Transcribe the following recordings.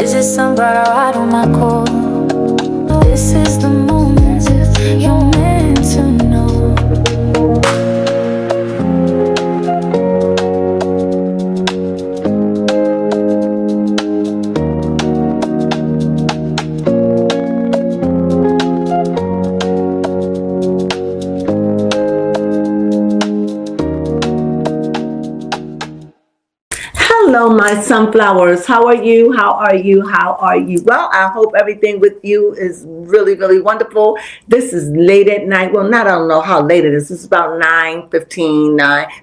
Is it somebody right on my core? This is the moment you're meant to know. Hello, my sunflowers. How are you? How are you? How are you? Well, I hope everything with you is really, really wonderful. This is late at night. Well, I don't know how late it is. It's about 9:15,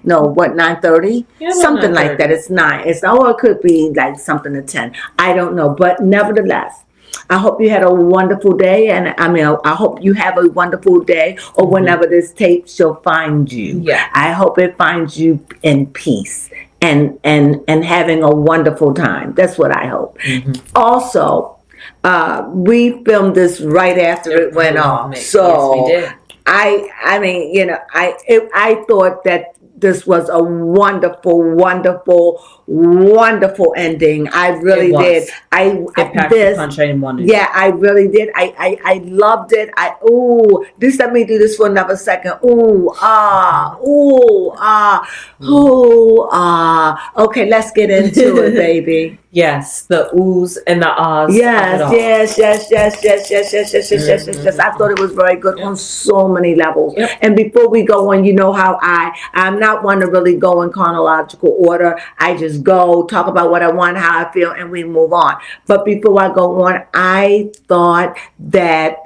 9:30? Yeah, something 9:30. like that. It's 9. Or it could be like something to 10. I don't know. But nevertheless, I hope you had a wonderful day, and I hope you have a wonderful day, or whenever this tape shall find you. Yeah. I hope it finds you in peace and having a wonderful time. That's what I hope. Also, we filmed this right after it went off, so yes, we did. I thought that this was a wonderful, wonderful, wonderful ending. I really did. It packed the punch I wanted. Yeah, I really did. I loved it. Just let me do this for another second. Okay, let's get into it, baby. Yes, the oohs and the ahs. Yes. I thought it was very good on so many levels. Yep. And before we go on, you know how I'm not one to really go in chronological order. I just go talk about what I want, how I feel, and we move on. But before I go on, I thought that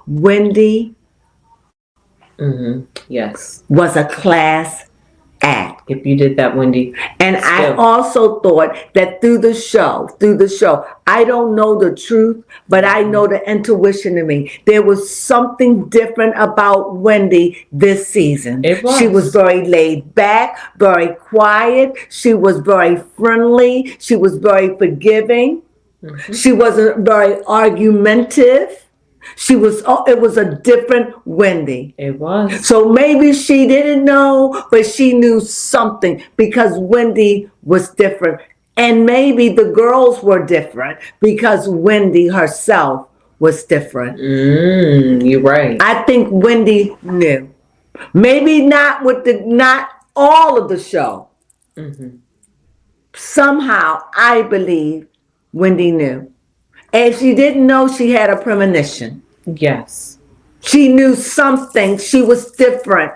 Wendy Yes. was a class act. If you did that, Wendy. And I also thought that through the show, I don't know the truth, but I know the intuition in me. There was something different about Wendy this season. It was. She was very laid back, very quiet. She was very friendly. She was very forgiving. She wasn't very argumentative. It was a different Wendy. It was. So maybe she didn't know, but she knew something because Wendy was different. And maybe the girls were different because Wendy herself was different. You're right. I think Wendy knew. Maybe not all of the show. Somehow, I believe Wendy knew. And she didn't know she had a premonition. Yes. She knew something. She was different.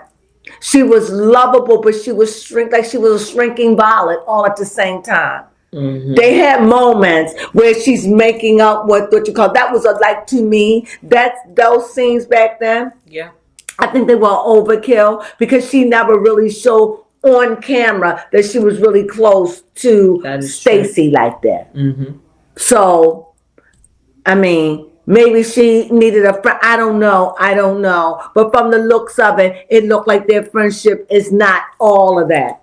She was lovable, but she was a shrinking violet all at the same time. They had moments where she's making up what you call, that was to me, those scenes back then. Yeah. I think they were overkill because she never really showed on camera that she was really close to Stacy like that. So, maybe she needed a friend. I don't know. But from the looks of it, it looked like their friendship is not all of that.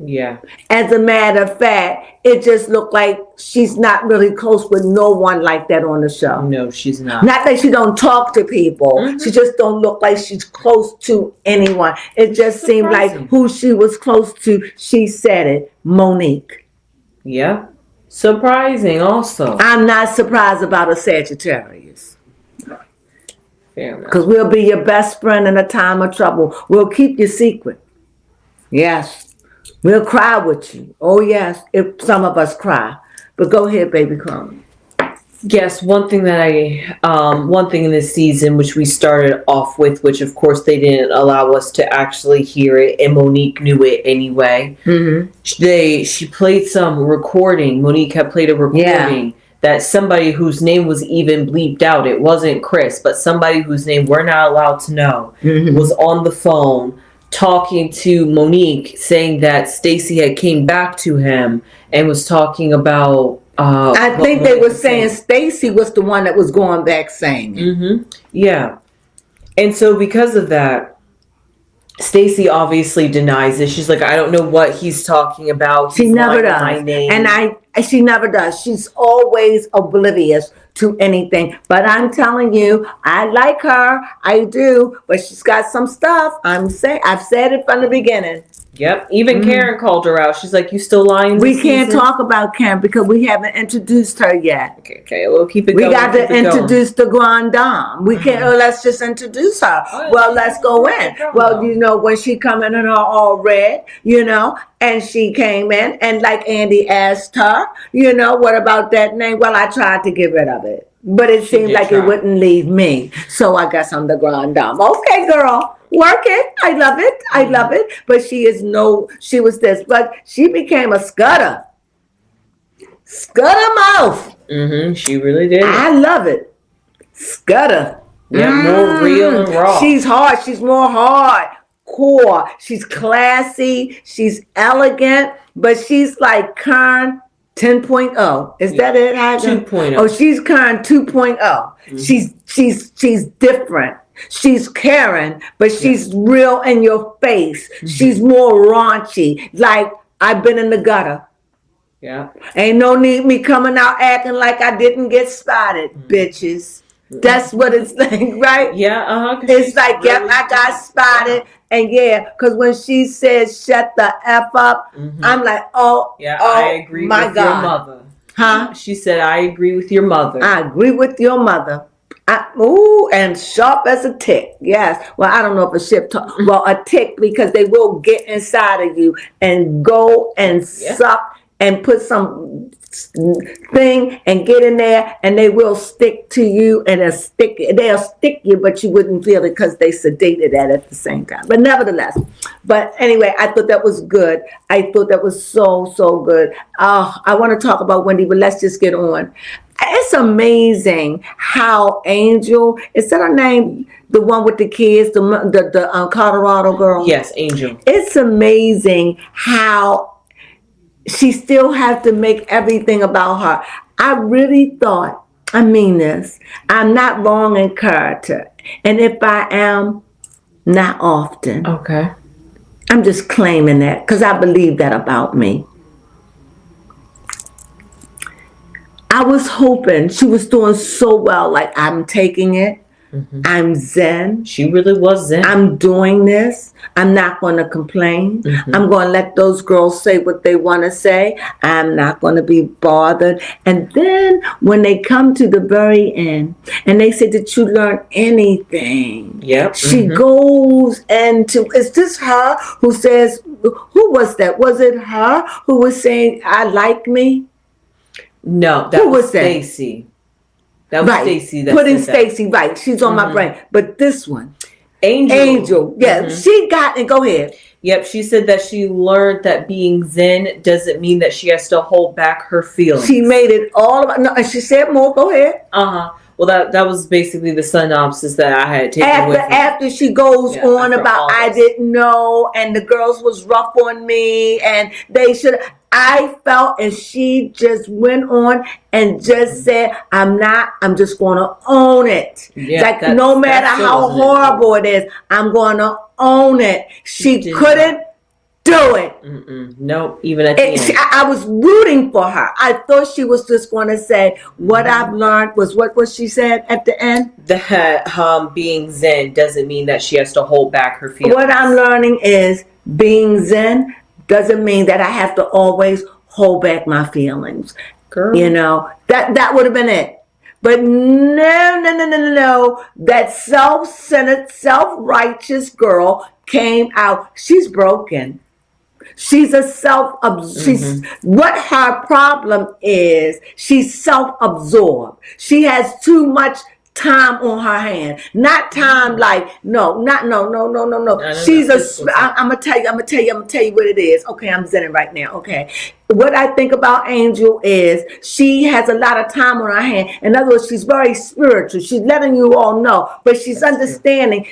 Yeah. As a matter of fact, it just looked like she's not really close with no one like that on the show. No, she's not. Not that she don't talk to people. She just don't look like she's close to anyone. It just seemed like who she was close to, she said it, Monique. Yeah. Surprising also. I'm not surprised about a Sagittarius. Fair enough. Because we'll be your best friend in a time of trouble. We'll keep your secret. Yes. We'll cry with you. Oh, yes, if some of us cry. But go ahead, baby Crones. Yes, one thing in this season, which we started off with, which of course they didn't allow us to actually hear it, and Monique knew it anyway. She played some recording. Monique had played a recording that somebody whose name was even bleeped out. It wasn't Chris, but somebody whose name we're not allowed to know was on the phone talking to Monique, saying that Stacy had came back to him and was talking about. I think they were saying Stacy was the one that was going back saying it. Yeah. And so because of that, Stacy obviously denies it. She's like, I don't know what he's talking about. She never does. And she never does. She's always oblivious to anything. But I'm telling you, I like her. I do. But she's got some stuff. I've said it from the beginning. Yep. Even Karen called her out. She's like, "You still lying?" We can't talk about Karen because we haven't introduced her yet. Okay, we'll keep it we going. We got to introduce the Grande Dame. We can't, let's just introduce her. Well, let's go in. Well, you know, when she come in her all red, you know, and she came in and like Andy asked her, you know, what about that name? Well, I tried to get rid of it, but it seemed like it wouldn't leave me. So I guess I'm the Grande Dame. Okay, girl. Work it. I love it. I love it. But she was this, but she became a scudder. Scudder mouth. She really did. I love it. Scudder. Yeah, more real and raw. She's hard. She's more hardcore. She's classy. She's elegant. But she's like Kern 10.0. Is that it? 2.0. Oh, she's Kern 2.0. She's different. She's Karen, but she's real in your face. She's more raunchy. Like, I've been in the gutter. Yeah. Ain't no need me coming out acting like I didn't get spotted, bitches. That's what it's like, right? Yeah, It's like, yep, I got spotted. And because when she says shut the F up, I'm like, I agree with your mother. Huh? She said, I agree with your mother. I agree with your mother. And sharp as a tick. Yes. Well, I don't know if a tick, because they will get inside of you and go and suck and put some thing and get in there, and they will stick to you, and they'll stick you, but you wouldn't feel it because they sedated at the same time. But nevertheless, anyway, I thought that was good. I thought that was so good. I want to talk about Wendy, but let's just get on. It's amazing how Angel, is that her name? The one with the kids, the Colorado girl? Yes, Angel. It's amazing how she still has to make everything about her. I really thought, I mean this, I'm not wrong in character. And if I am, not often. Okay. I'm just claiming that because I believe that about me. I was hoping she was doing so well. Like, I'm taking it. I'm zen. She really was zen. I'm doing this. I'm not going to complain. I'm going to let those girls say what they want to say. I'm not going to be bothered. And then when they come to the very end and they say, did you learn anything? Yep. She goes into, is this her who says, who was that? Was it her who was saying, I like me? No, that was Stacy. That was Stacy. Putting Stacy right. She's on my brain. But this one, Angel. Yeah, she got and go ahead. Yep, she said that she learned that being zen doesn't mean that she has to hold back her feelings. She made it all about. No, and she said more. Go ahead. Well, that was basically the synopsis that I had taken after she goes on about I didn't know, and the girls was rough on me, and they should. I felt, and she just went on and just said, I'm just going to own it. Yeah, like, no matter how horrible it is, I'm going to own it. She couldn't do it. No, even at the end. I was rooting for her. I thought she was just going to say, what I've learned was, what was she said at the end? That being zen doesn't mean that she has to hold back her feelings. What I'm learning is being zen doesn't mean that I have to always hold back my feelings. Girl. You know, that would have been it. But no. That self-centered, self-righteous girl came out. She's broken. She's what her problem is, she's self-absorbed. She has too much time on her hand. Not time like, no. She's I'm gonna tell you what it is. Okay, I'm zenning right now. Okay. What I think about Angel is she has a lot of time on her hand. In other words, she's very spiritual. She's letting you all know, but she's understanding.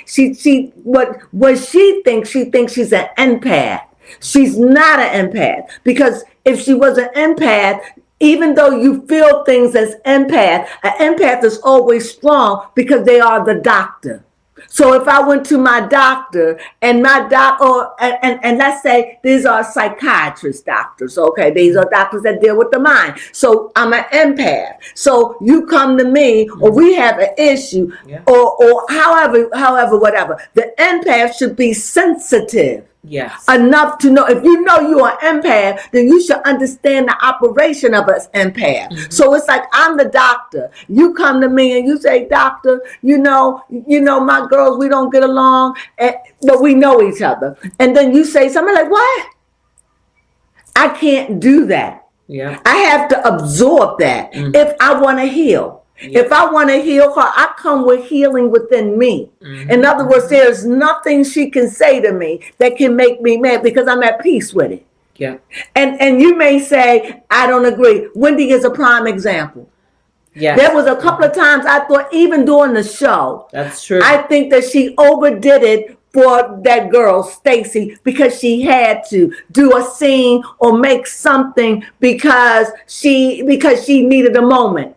What she thinks she's an empath. She's not an empath, because if she was an empath, even though you feel things as an empath is always strong because they are the doctor. So if I went to my doctor and and let's say these are psychiatrist doctors, okay? These are doctors that deal with the mind. So I'm an empath. So you come to me, or we have an issue, or however, whatever. The empath should be sensitive. Yes. Enough to know, if you know you're an empath, then you should understand the operation of an empath. Mm-hmm. So it's like, I'm the doctor. You come to me and you say, doctor, you know, my girls, we don't get along, but we know each other. And then you say something like, what? I can't do that. Yeah. I have to absorb that if I want to heal. Yeah. If I want to heal her, I come with healing within me. In other words, there's nothing she can say to me that can make me mad because I'm at peace with it. Yeah. And you may say, I don't agree. Wendy is a prime example. Yes. There was a couple of times I thought, even during the show, that's true. I think that she overdid it for that girl, Stacy, because she had to do a scene or make something because she needed a moment.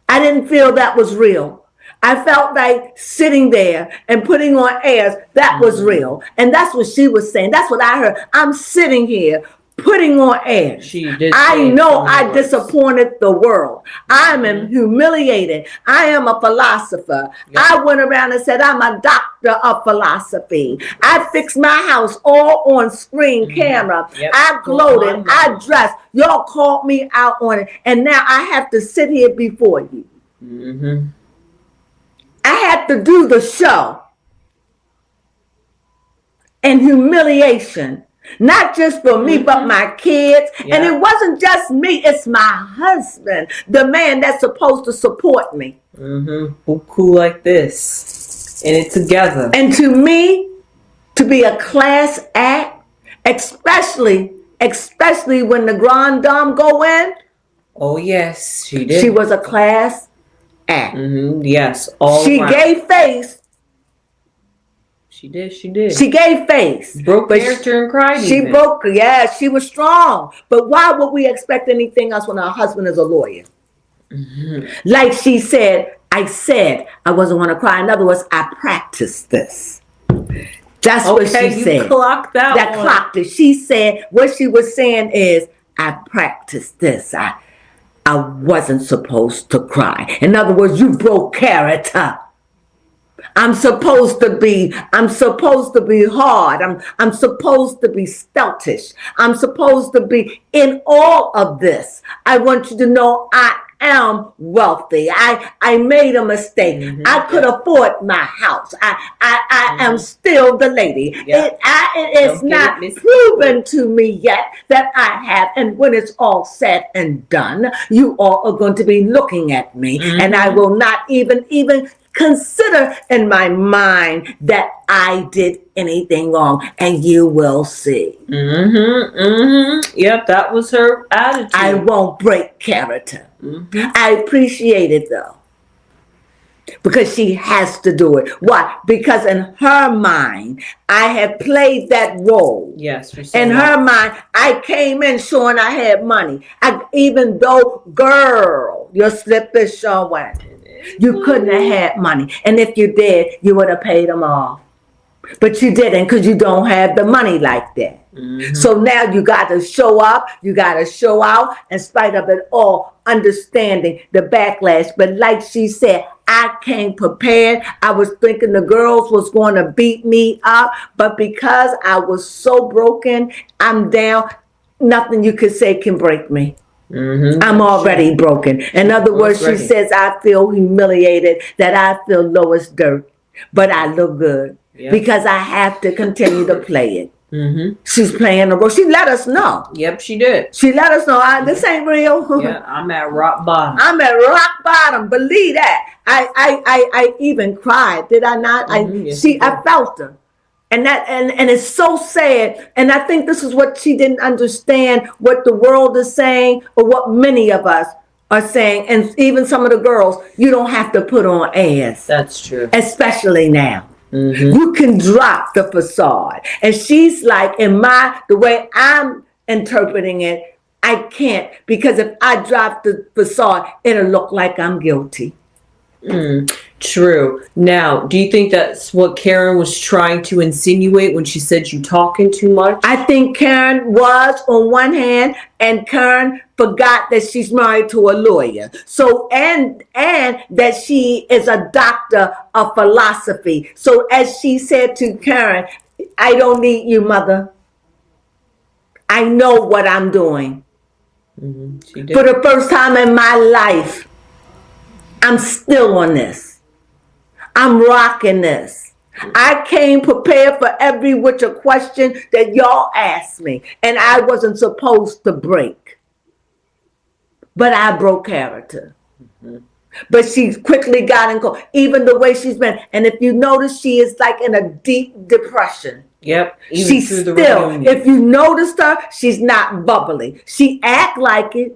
I didn't feel that was real. I felt like sitting there and putting on airs, that was real. And that's what she was saying. That's what I heard. I'm sitting here putting on airs. She did. I know I disappointed the world. I'm humiliated. I am a philosopher. Yep. I went around and said, I'm a doctor of philosophy. I fixed my house all on screen camera. Yep. I gloated. I dressed. Y'all called me out on it. And now I have to sit here before you. Mm-hmm. I had to do the show. And humiliation. Not just for me, but my kids. Yeah. And it wasn't just me. It's my husband, the man that's supposed to support me. Cool like this. And it together. And to me, to be a class act, especially when the grand dame go in. Oh, yes, she did. She was a class act. Yes. She gave face. She did. She gave face. Broke character and cried. She broke. Yeah, she was strong. But why would we expect anything else when our husband is a lawyer? Like she said, I wasn't going to cry. In other words, I practiced this. That's what she said. Clocked that one. Clocked it. She said, what she was saying is, I practiced this. I wasn't supposed to cry. In other words, you broke character. I'm supposed to be hard. I'm supposed to be stealthish. I'm supposed to be in all of this. I want you to know I am wealthy. I made a mistake. I could afford my house. I am still the lady. Yep. It is not proven to me yet that I have. And when it's all said and done, you all are going to be looking at me, and I will not even consider in my mind that I did anything wrong, and you will see. Yep, that was her attitude. I won't break character. I appreciate it though, because she has to do it. Why? Because in her mind, I have played that role. Yes. In her mind, I came in showing I had money. Even though, girl, your slip is showing. You couldn't have had money. And if you did, you would have paid them off. But you didn't, because you don't have the money like that. So now you got to show up. You got to show out in spite of it all, understanding the backlash. But like she said, I came prepared. I was thinking the girls was going to beat me up. But because I was so broken, I'm down. Nothing you could say can break me. I'm already broken. In other words, she says, I feel humiliated, that I feel low as dirt, but I look good because I have to continue to play it. She's playing the role. She let us know. Yep, she did. She let us know, this ain't real. I'm at rock bottom. I'm at rock bottom. Believe that. I even cried. Did I not? I felt her. And it's so sad. And I think this is what she didn't understand, what the world is saying, or what many of us are saying. And even some of the girls, you don't have to put on airs. That's true. Especially now. You can drop the facade. And she's like, the way I'm interpreting it, I can't. Because if I drop the facade, it'll look like I'm guilty. True. Now, do you think that's what Karen was trying to insinuate when she said you talking too much? I think Karen was on one hand, and Karen forgot that she's married to a lawyer. So, and that she is a doctor of philosophy. So as she said to Karen, I don't need you, mother. I know what I'm doing. She did. For the first time in my life, I'm still on this. I'm rocking this. I came prepared for every which a question that y'all asked me, and I wasn't supposed to break. But I broke character. But she quickly got in control, even the way she's been. And if you notice, she is like in a deep depression. Yep. She's still, if you noticed her, she's not bubbly. She act like it.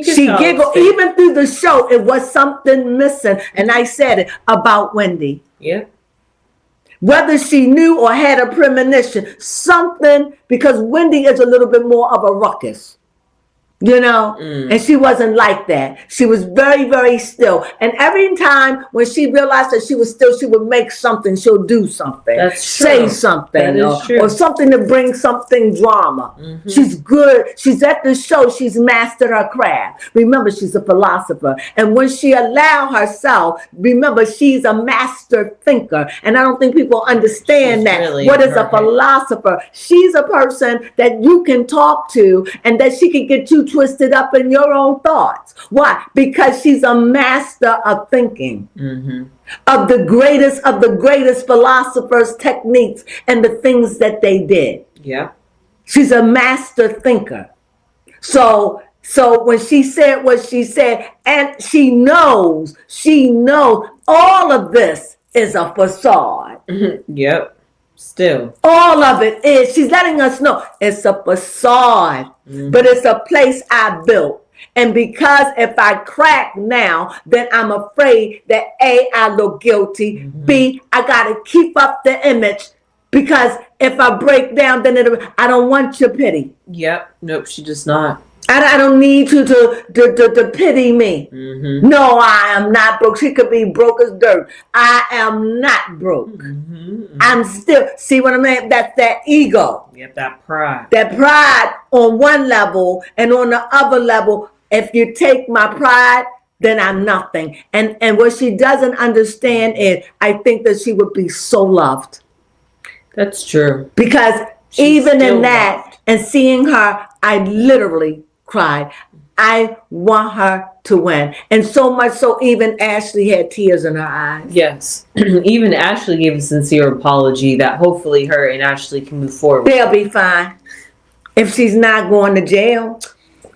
She giggled. Even through the show, it was something missing. And I said it about Wendy. Yep. Whether she knew or had a premonition, something, because Wendy is a little bit more of a ruckus. You know, and she wasn't like that. She was very, very still. And every time when she realized that she was still, she would make something. She'll do something. That's say true. something, or something to bring something drama. She's good. She's at the show. She's mastered her craft. Remember, she's a philosopher. And when she allowed herself, remember, she's a master thinker. And I don't think people understand that. Really what is a philosopher? She's a person that you can talk to and that she can get you twisted up in your own thoughts. Why? Because she's a master of thinking, of the greatest philosophers' techniques and the things that they did. Yeah. She's a master thinker. So when she said what she said, and she knows all of this is a facade. Yep. Still. All of it is. She's letting us know it's a facade, but it's a place I built. And because if I crack now, then I'm afraid that A, I look guilty. B, I got to keep up the image because if I break down, then I don't want your pity. Yep. Nope, she does not. I don't need you to pity me. No, I am not broke. She could be broke as dirt. I am not broke. I'm still, see what I mean? That's that ego. Yep, that pride. That pride on one level, and on the other level, if you take my pride, then I'm nothing. And what she doesn't understand is, I think that she would be so loved. That's true. Because She's even in still that, loved. and seeing her, I literally cried. I want her to win. And so much so even Ashley had tears in her eyes. Yes. Even Ashley gave a sincere apology that hopefully her and Ashley can move forward. They'll be fine if she's not going to jail.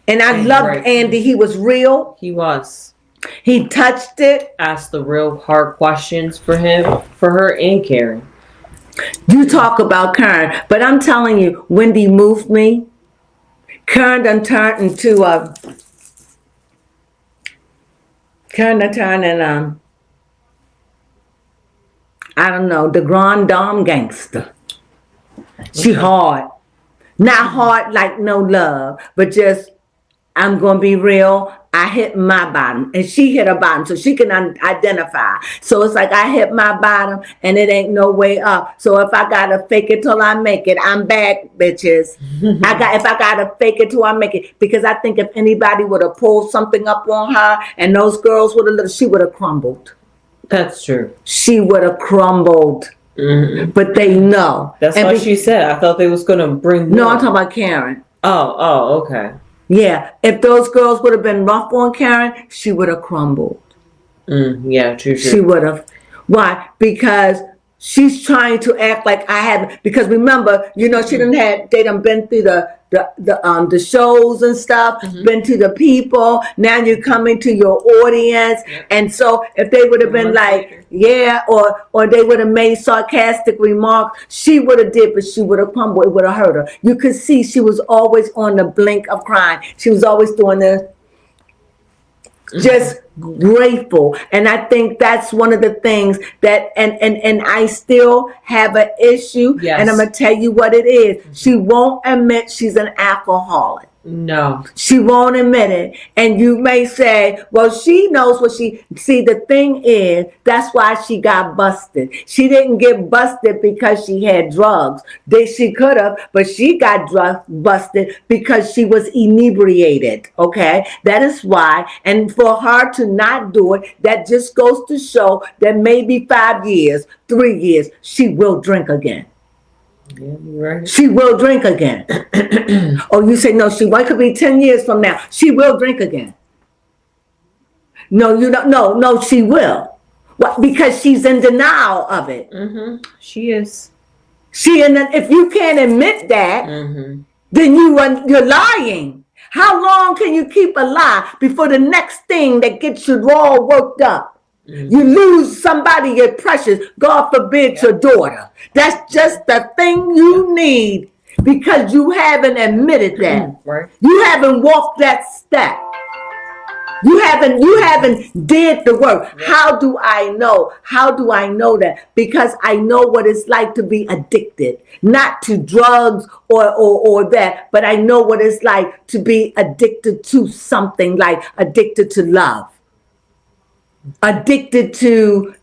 And I loved Andy. He was real. He was. He touched it. Asked the real hard questions for her and Karen. You talk about Karen, but I'm telling you, Wendy moved me. Karen done turned into a I don't know, the grand dame gangster. She hard. Not hard like no love, but just, I'm going to be real. I hit my bottom and she hit her bottom so she can identify. So it's like I hit my bottom and it ain't no way up. So if I got to fake it till I make it, I'm back, bitches. If I got to fake it till I make it, because I think if anybody would have pulled something up on her and those girls would have, she would have crumbled. That's true. She would have crumbled. But they know. That's what she said. I thought they was going to bring more. No, I'm talking about Karen. Oh, okay. Yeah, if those girls would have been rough on Karen, she would have crumbled. Yeah, true. She would have. Why? Because she's trying to act like I haven't. Because remember, she they done been through the shows and stuff, been to the people. Now you're coming to your audience, and so if they would have been like, or they would have made sarcastic remarks, she would have did, but she would have crumbled. It would have hurt her. You could see she was always on the blink of crying. She was always doing this. Just grateful. And I think that's one of the things that and I still have an issue. Yes. And I'm gonna tell you what it is. She won't admit she's an alcoholic. No. She won't admit it. And you may say, well, she knows what see, the thing is, that's why she got busted. She didn't get busted because she had drugs. She could have, but she got busted because she was inebriated. Okay? That is why. And for her to not do it, that just goes to show that maybe 5 years, 3 years, she will drink again. Yeah, you're right. She will drink again. Oh, you say no, she won't. It could be 10 years from now. She will drink again. No, you don't. No, she will. What? Because she's in denial of it. She is. If you can't admit that, then you're lying. How long can you keep a lie before the next thing that gets you all worked up? You lose somebody you're precious. God forbid your daughter. That's just the thing you need because you haven't admitted that. Right. You haven't walked that step. You haven't did the work. Yeah. How do I know? How do I know that? Because I know what it's like to be addicted, not to drugs or that, but I know what it's like to be addicted to something, like addicted to love. Addicted to,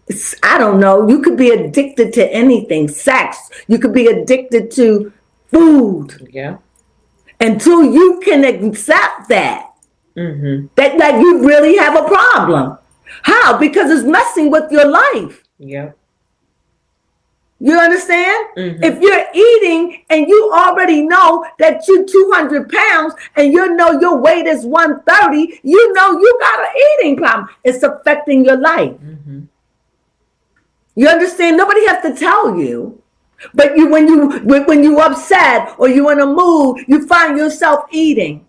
I don't know, you could be addicted to anything, sex. You could be addicted to food. Yeah. Until you can accept that. That you really have a problem. How? Because it's messing with your life. Yeah. You understand? If you're eating and you already know that you're 200 pounds and you know your weight is 130, you know you got an eating problem. It's affecting your life. You understand? Nobody has to tell you. But when you upset or you're in a mood, you find yourself eating.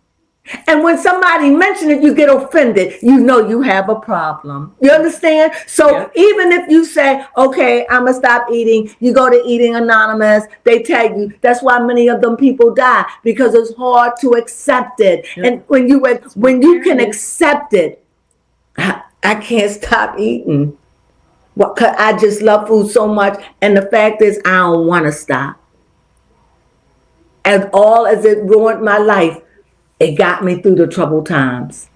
And when somebody mentions it, you get offended. You know you have a problem. You understand? So even if you say, okay, I'm going to stop eating, you go to Eating Anonymous, they tell you that's why many of them people die, because it's hard to accept it. And when you can accept it, I can't stop eating. Well, 'cause I just love food so much. And the fact is, I don't want to stop. As all as it ruined my life, it got me through the troubled times.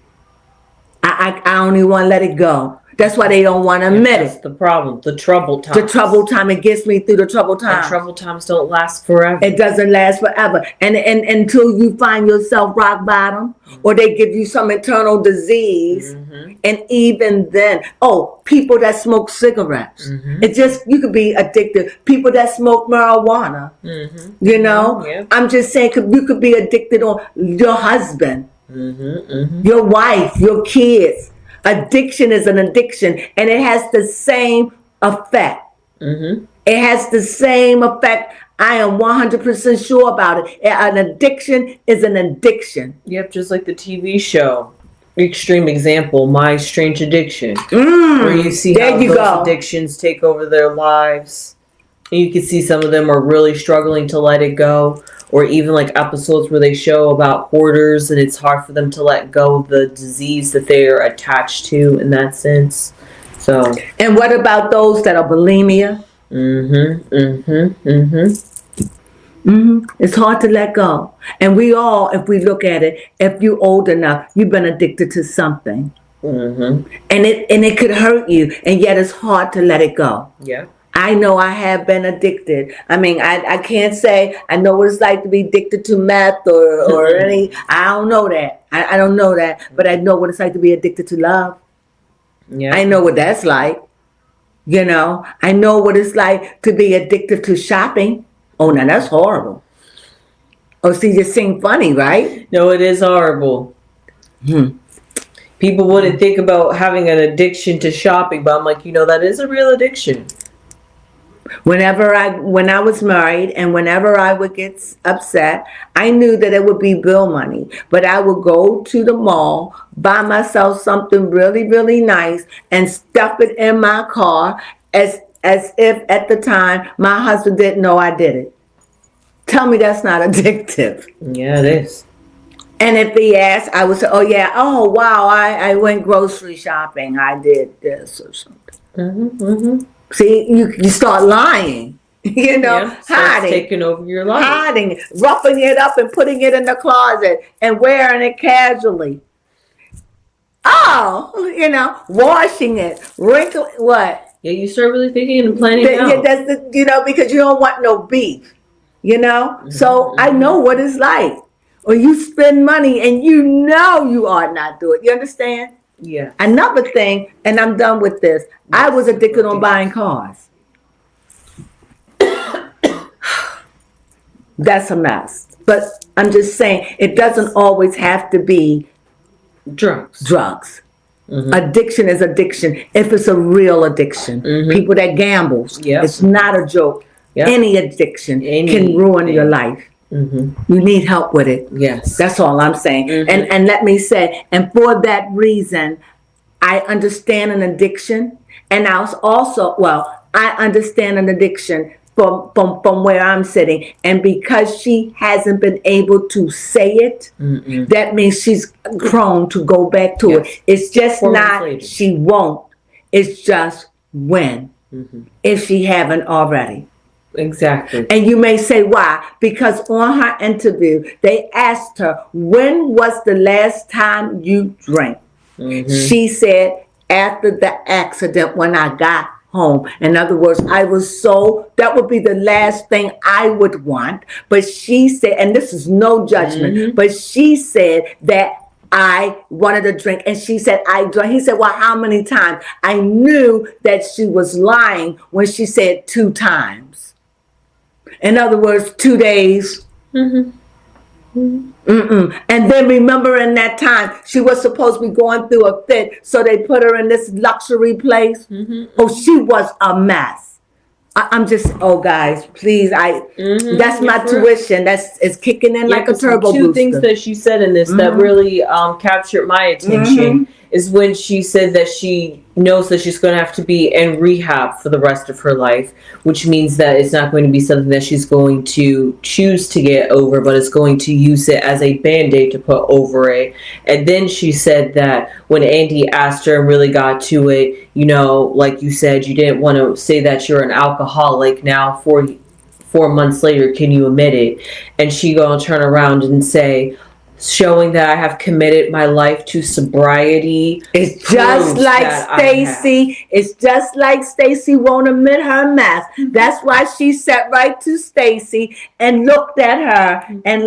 I don't even want to let it go. That's why they don't want to admit That's it. the problem. The troubled times. The troubled time, it gets me through the troubled And times. troubled times don't last forever. It doesn't last forever. And until you find yourself rock bottom, or they give you some internal disease. And even then, people that smoke cigarettes. You could be addicted. People that smoke marijuana. You know? I'm just saying, you could be addicted on your husband, your wife, your kids. Addiction is an addiction, and it has the same effect. It has the same effect. I am 100% sure about it. An addiction is an addiction. Yep, just like the TV show. Extreme example, My Strange Addiction. Where you see how those addictions take over their lives. And you can see some of them are really struggling to let it go. Or even like episodes where they show about hoarders and it's hard for them to let go of the disease that they're attached to in that sense. So. And what about those that are bulimia? It's hard to let go. And we all, if we look at it, if you're old enough, you've been addicted to something. And it could hurt you, and yet it's hard to let it go. Yeah. I know I have been addicted. I mean, I can't say I know what it's like to be addicted to meth or any. I don't know that. I don't know that. But I know what it's like to be addicted to love. Yeah. I know what that's like. You know, I know what it's like to be addicted to shopping. Oh, now that's horrible. Oh, see, you seem funny, right? No, it is horrible. People wouldn't think about having an addiction to shopping, but I'm like, that is a real addiction. When I was married and whenever I would get upset, I knew that it would be bill money. But I would go to the mall, buy myself something really, really nice and stuff it in my car as if at the time my husband didn't know I did it. Tell me that's not addictive. Yeah, it is. And if he asked, I would say, oh wow, I went grocery shopping. I did this or something. See, you start lying, hiding, taking over your life, hiding, roughing it up and putting it in the closet and wearing it casually. Washing it, wrinkling, what? Yeah, you start really thinking and planning out. Yeah, that's because you don't want no beef, So I know what it's like. Or you spend money and you ought not do it. You understand? Yeah. Another thing, and I'm done with this. I was addicted on buying cars. that's a mess. But I'm just saying, it doesn't always have to be drugs. Addiction is addiction if it's a real addiction. People that gambles, it's not a joke. Any addiction can ruin your life. You need help with it. Yes. That's all I'm saying. And let me say, and for that reason, I understand an addiction. And I understand an addiction from where I'm sitting. And because she hasn't been able to say it, that means she's prone to go back to it. It's just not she won't. It's just when. If she haven't already. Exactly. And you may say, why? Because on her interview, they asked her, when was the last time you drank? She said, after the accident, when I got home. In other words, that would be the last thing I would want. But she said, and this is no judgment, but she said that I wanted to drink. And she said, I drank. He said, well, how many times? I knew that she was lying when she said 2 times. In other words, 2 days. And then remember in that time, she was supposed to be going through a fit. So they put her in this luxury place. Oh, she was a mess. I'm just, guys, please, that's my tuition. It's kicking in like a turbo booster. 2 things that she said in this that really captured my attention is when she said that she knows that she's going to have to be in rehab for the rest of her life, which means that it's not going to be something that she's going to choose to get over, but is going to use it as a band-aid to put over it. And then she said that when Andy asked her and really got to it, like you said, you didn't want to say that you're an alcoholic. Now, 4 months later, can you admit it? And she gonna turn around and say, showing that I have committed my life to sobriety. It's just like Stacy. It's just like Stacy won't admit her mess. That's why she sat right to Stacy and looked at her and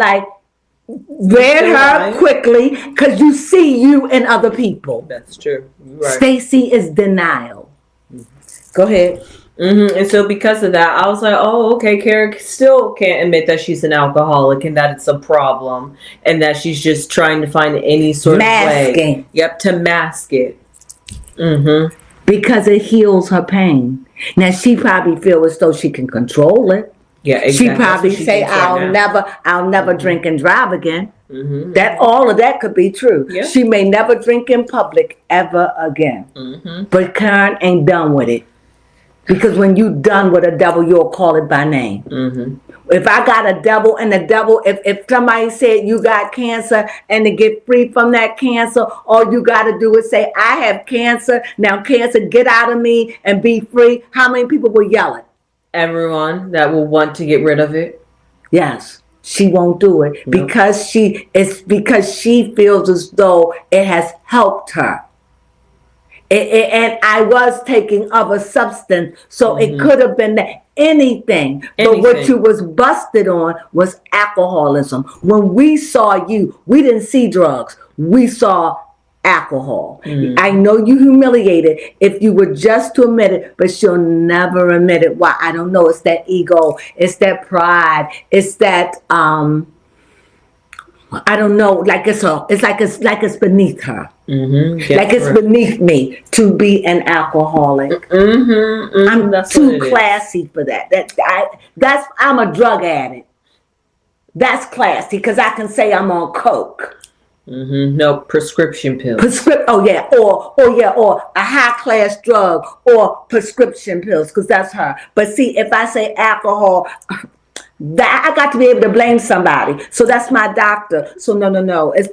read her quickly, because you see you in other people. That's true. Right. Stacy is denial. Go ahead. And so because of that, I was like, oh, okay, Kara still can't admit that she's an alcoholic and that it's a problem and that she's just trying to find any sort of way. Yep, to mask it. Because it heals her pain. Now, she probably feels as though she can control it. Yeah, exactly. She probably say, I'll never drink and drive again. That all of that could be true. Yeah. She may never drink in public ever again. But Karen ain't done with it. Because when you done with a devil, you'll call it by name. If I got a devil, and the devil, if somebody said you got cancer, and to get free from that cancer, all you got to do is say, I have cancer. Now, cancer, get out of me and be free. How many people will yell it? Everyone that will want to get rid of it. Yes. She won't do it because she feels as though it has helped her. And I was taking of a substance, so it could have been anything. But what you was busted on was alcoholism. When we saw you, we didn't see drugs. We saw alcohol. I know you humiliated if you were just to admit it, but she'll never admit it. Why? I don't know. It's that ego. It's that pride. It's that I don't know. It's beneath her. It's beneath me to be an alcoholic. I'm too classy for that. I'm a drug addict. That's classy because I can say I'm on coke. No, prescription pills. Or a high class drug or prescription pills, because that's her. But see, if I say alcohol, that I got to be able to blame somebody. So that's my doctor. So no. It's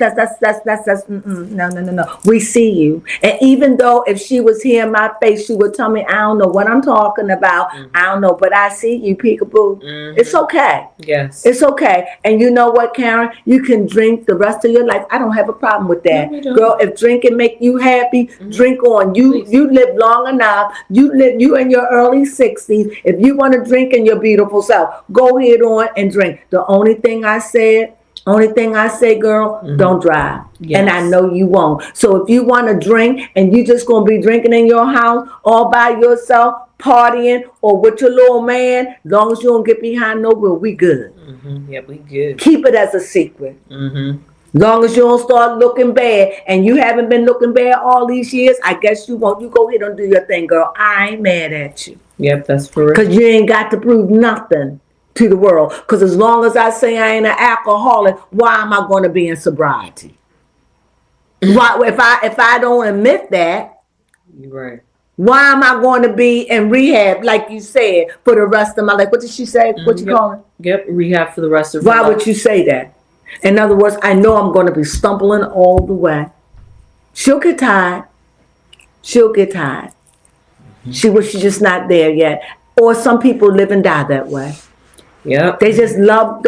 no. We see you. And even though if she was here in my face, she would tell me, I don't know what I'm talking about. I don't know, but I see you, peekaboo. It's okay. Yes. It's okay. And you know what, Karen? You can drink the rest of your life. I don't have a problem with that. No, girl, if drinking make you happy, drink on. You live long enough. You in your early 60s. If you want to drink in your beautiful self, go ahead on and drink. The only thing I say, girl, don't drive. Yes. And I know you won't. So if you want to drink and you just going to be drinking in your house all by yourself, partying or with your little man, as long as you don't get behind no wheel, we good. Yeah, we good. Keep it as a secret. Long as you don't start looking bad, and you haven't been looking bad all these years, I guess you won't. You go ahead and do your thing, girl. I ain't mad at you. Yep, that's for real. Because you ain't got to prove nothing to the world. Because as long as I say I ain't an alcoholic, why am I going to be in sobriety? Why, if I don't admit that, You're right. why am I going to be in rehab, like you said, for the rest of my life? What did she say? What you call it? Yep, rehab for the rest of Why her life. would you say that? In other words, I know I'm going to be stumbling all the way. She'll get tired. She'll get tired. She's just not there yet. Or some people live and die that way. Yep. They just love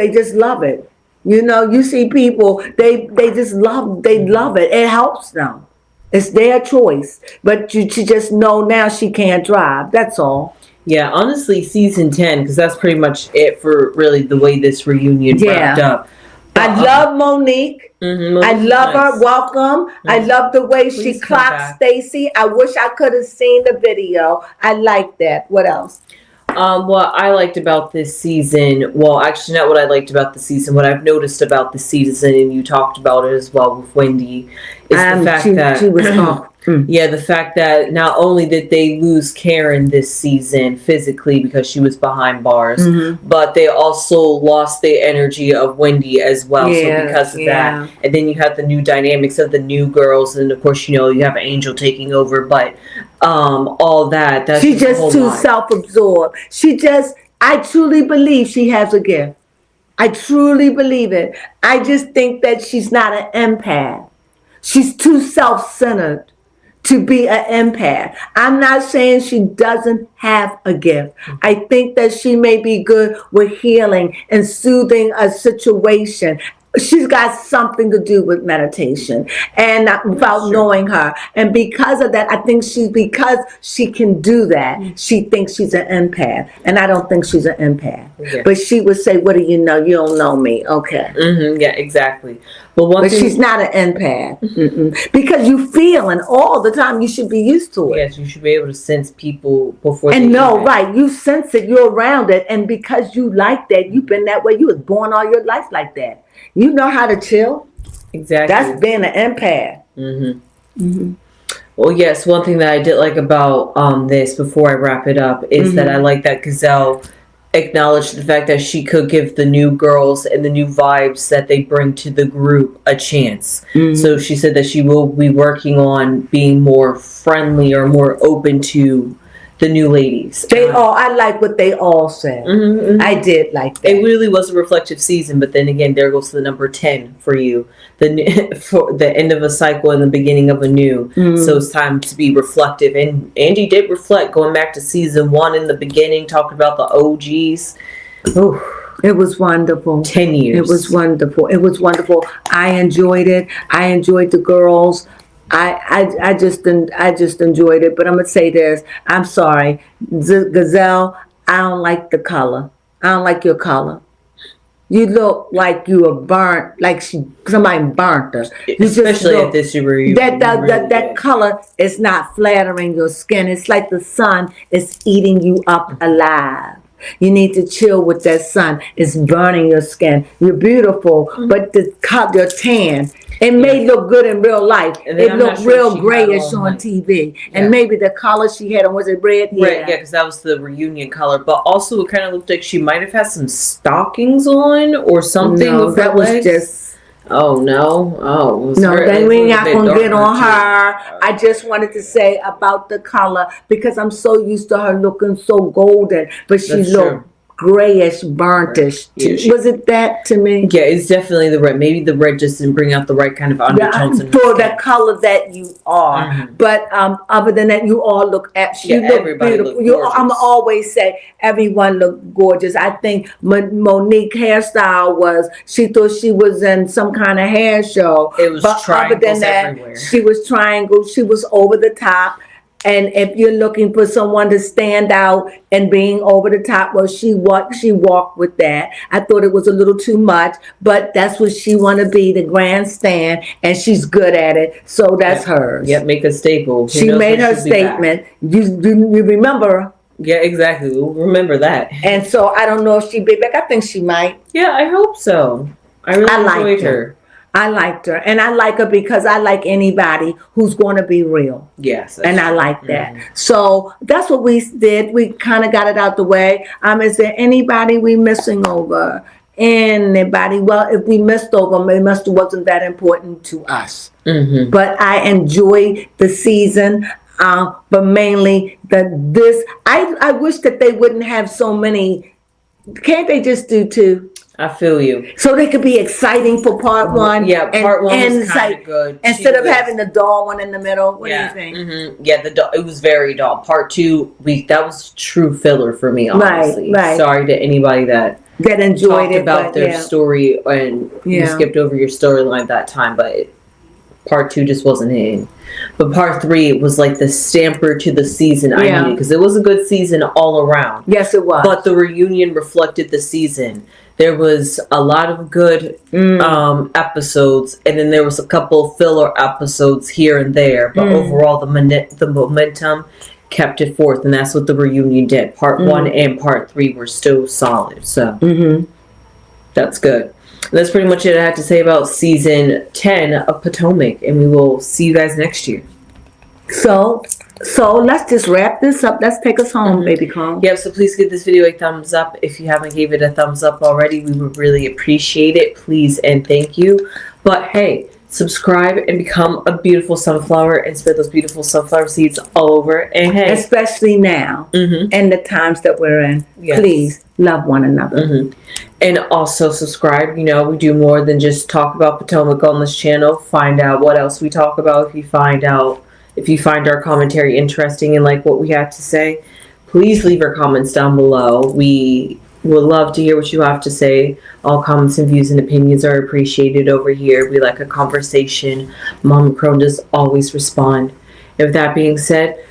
it. You know, you see people, they love it. It helps them. It's their choice. But you just know now she can't drive. That's all. Yeah, honestly, season 10, because that's pretty much it for really the way this reunion wrapped up. I love Monique. I love her. Welcome. I love the way she clocked Stacy. I wish I could have seen the video. I like that. What else? What I liked about this season, well, actually not what I liked about the season, what I've noticed about the season, and you talked about it as well with Wendy, is the fact that she was off. Yeah, the fact that not only did they lose Karen this season physically because she was behind bars, but they also lost the energy of Wendy as well. Yeah, so because of that, and then you have the new dynamics of the new girls, and of course, you know, you have Angel taking over, but all that's she's just too self-absorbed. I truly believe she has a gift. I truly believe it. I just think that she's not an empath. She's too self-centered to be an empath. I'm not saying she doesn't have a gift. I think that she may be good with healing and soothing a situation. She's got something to do with meditation and without knowing her. And because of that, I think because she can do that, she thinks she's an empath. And I don't think she's an empath. Yeah. But she would say, what do you know? You don't know me. Okay. Yeah, exactly. But she's not an empath. Because you feel and all the time, you should be used to it. Yes, you should be able to sense people before and right. You sense it, you're around it. And because you like that, you've been that way. You was born all your life like that. You know how to chill. Exactly. That's being an empath. Well, yes, one thing that I did like about this, before I wrap it up, is that I like that Gazelle acknowledged the fact that she could give the new girls and the new vibes that they bring to the group a chance. So she said that she will be working on being more friendly or more open to the new ladies. I like what they all said. I did like that. It really was a reflective season, but then again, there goes to the number 10 for you. For the end of a cycle and the beginning of a new. So it's time to be reflective. And Andy did reflect, going back to season 1 in the beginning, talking about the OGs. It was wonderful. 10 years. It was wonderful. It was wonderful. I enjoyed it. I enjoyed the girls. I just enjoyed it. But I'm gonna say this. I'm sorry, Gazelle. I don't like the color. I don't like your color. You look like you were burnt, like somebody burnt her. Especially at this year. That color is not flattering your skin. It's like the sun is eating you up alive. You need to chill with that sun. It's burning your skin. You're beautiful, but your tan. It may look good in real life. It looked real grayish on TV. And maybe the color she had on, was it red? Right, yeah, because that was the reunion color. But also it kind of looked like she might have had some stockings on or something. No, that was just... Oh, no. Oh, no, then we're not going to get on her. I just wanted to say about the color, because I'm so used to her looking so golden, but she looked grayish, burntish. Yeah, was it that to me? Yeah, it's definitely the red. Maybe the red just didn't bring out the right kind of undertones. For the color that you are. But other than that, you all look beautiful. I'm always say everyone looked gorgeous. I think Monique hairstyle was, she thought she was in some kind of hair show. It was triangles everywhere. She was triangles. She was over the top. And if you're looking for someone to stand out and being over the top, well, she walked with that. I thought it was a little too much, but that's what she want to be, the grandstand, and she's good at it. So that's hers. Yep, make a staple. She made her statement. You remember Yeah, exactly. We'll remember that. And so I don't know if she'd be back. I think she might. Yeah, I hope so. I really enjoyed her. I liked her. And I like her because I like anybody who's going to be real. Yes. And I like that. So that's what we did. We kind of got it out the way. Is there anybody we missing over? Anybody? Well, if we missed over them, it wasn't that important to us. But I enjoy the season. But mainly I wish that they wouldn't have so many. Can't they just do 2? I feel you. So they could be exciting for part 1. Yeah, part 1 was kind of good. Instead of having the dull one in the middle. What do you think? Yeah, it was very dull. Part 2, that was true filler for me, honestly. Right. Sorry to anybody that enjoyed it about their story and you skipped over your storyline that time, but part 2 just wasn't hitting. But part 3 was like the stamper to the season I needed, because it was a good season all around. Yes, it was. But the reunion reflected the season. There was a lot of good episodes, and then there was a couple filler episodes here and there. But overall, the momentum kept it forth, and that's what the reunion did. Part 1 and part 3 were still solid. So that's good. That's pretty much it I have to say about season 10 of Potomac, and we will see you guys next year. So let's just wrap this up. Let's take us home, baby Crones. Yeah, so please give this video a thumbs up. If you haven't gave it a thumbs up already, we would really appreciate it. Please and thank you. But hey, subscribe and become a beautiful sunflower and spread those beautiful sunflower seeds all over. And hey, especially now and the times that we're in, please love one another. And also subscribe. We do more than just talk about Potomac on this channel. Find out what else we talk about. If you find our commentary interesting and like what we have to say, please leave your comments down below. We would love to hear what you have to say. All comments and views and opinions are appreciated over here. We like a conversation. Mama Crone does always respond. And with that being said,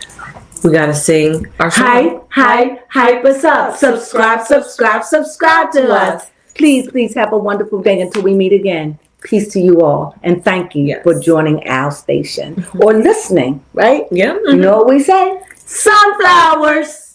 we gotta sing our song. Hype us up. Subscribe to us. Please have a wonderful day until we meet again. Peace to you all, and thank you for joining our station or listening, right? Yeah. You know what we say? Sunflowers!